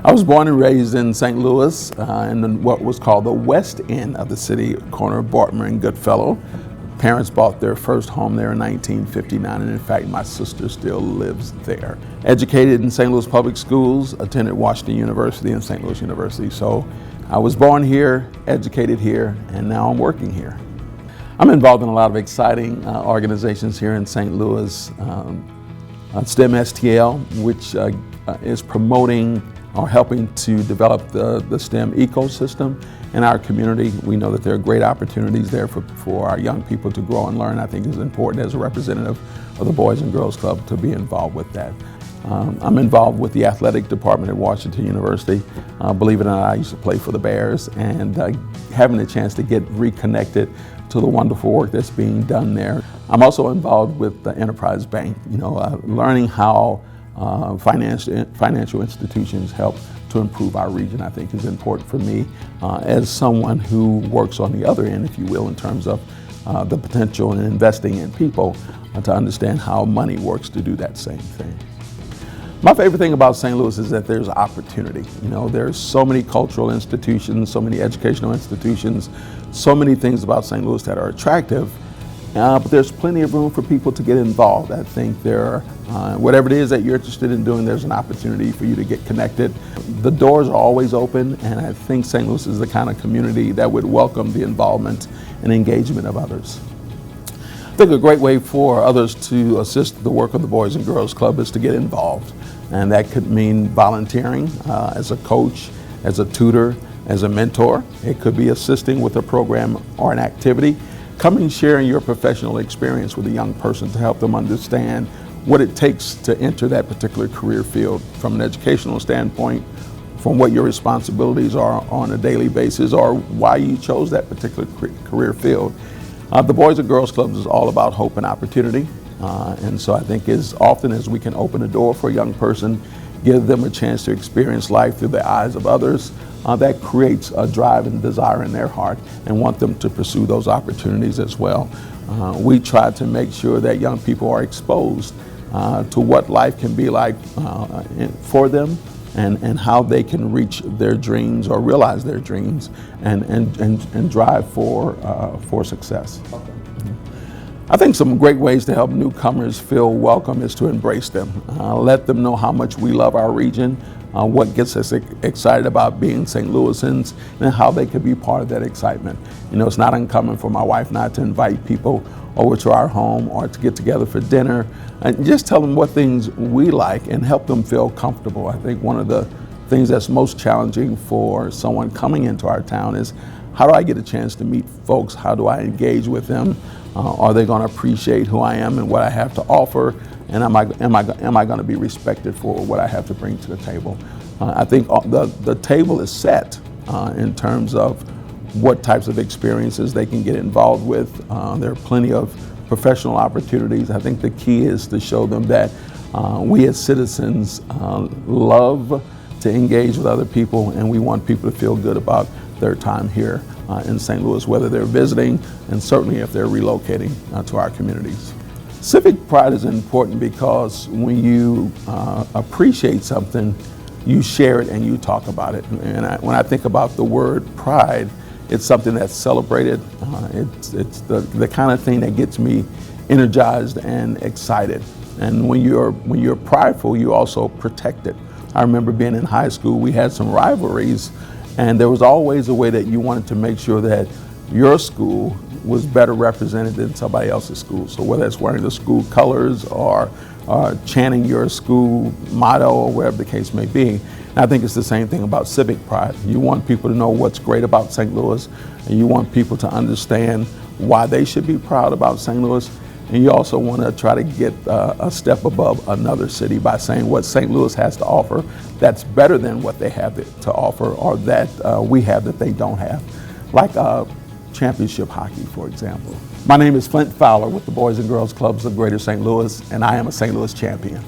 I was born and raised in St. Louis, in what was called the west end of the city, corner of Bartmer and Goodfellow. Parents bought their first home there in 1959, and in fact, my sister still lives there. Educated in St. Louis public schools, attended Washington University and St. Louis University. So I was born here, educated here, and now I'm working here. I'm involved in a lot of exciting organizations here in St. Louis. STEM STL, which is promoting or helping to develop the STEM ecosystem in our community. We know that there are great opportunities there for our young people to grow and learn. I think it's important as a representative of the Boys and Girls Club to be involved with that. I'm involved with the athletic department at Washington University. Believe it or not, I used to play for the Bears, and having the chance to get reconnected to the wonderful work that's being done there. I'm also involved with the Enterprise Bank, learning how financial institutions help to improve our region, I think is important for me as someone who works on the other end, if you will, in terms of the potential in investing in people to understand how money works to do that same thing. My favorite thing about St. Louis is that there's opportunity. There's so many cultural institutions, so many educational institutions, so many things about St. Louis that are attractive, but there's plenty of room for people to get involved. I think whatever it is that you're interested in doing, there's an opportunity for you to get connected. The doors are always open, and I think St. Louis is the kind of community that would welcome the involvement and engagement of others. I think a great way for others to assist the work of the Boys and Girls Club is to get involved. And that could mean volunteering as a coach, as a tutor, as a mentor. It could be assisting with a program or an activity. Coming sharing your professional experience with a young person to help them understand what it takes to enter that particular career field from an educational standpoint, from what your responsibilities are on a daily basis, or why you chose that particular career field. The Boys and Girls Club is all about hope and opportunity. And so I think as often as we can open a door for a young person, give them a chance to experience life through the eyes of others, that creates a drive and desire in their heart and want them to pursue those opportunities as well. We try to make sure that young people are exposed to what life can be like for them and how they can reach their dreams or realize their dreams and drive for success. I think some great ways to help newcomers feel welcome is to embrace them. Let them know how much we love our region, what gets us excited about being St. Louisans, and how they could be part of that excitement. It's not uncommon for my wife and I to invite people over to our home or to get together for dinner and just tell them what things we like and help them feel comfortable. I think one of the things that's most challenging for someone coming into our town is, how do I get a chance to meet folks? How do I engage with them? Are they going to appreciate who I am and what I have to offer? And am I going to be respected for what I have to bring to the table? I think the table is set in terms of what types of experiences they can get involved with. There are plenty of professional opportunities. I think the key is to show them that we as citizens love to engage with other people, and we want people to feel good about their time here in St. Louis, whether they're visiting and certainly if they're relocating to our communities. Civic pride is important because when you appreciate something, you share it and you talk about it. And when I think about the word pride, it's something that's celebrated. It's the kind of thing that gets me energized and excited. And when you're prideful, you also protect it. I remember being in high school, we had some rivalries, and there was always a way that you wanted to make sure that your school was better represented than somebody else's school. So whether it's wearing the school colors or chanting your school motto or whatever the case may be. And I think it's the same thing about civic pride. You want people to know what's great about St. Louis, and you want people to understand why they should be proud about St. Louis. And you also want to try to get a step above another city by saying what St. Louis has to offer that's better than what they have to offer or that we have that they don't have. Like championship hockey, for example. My name is Flint Fowler with the Boys and Girls Clubs of Greater St. Louis, and I am a St. Louis champion.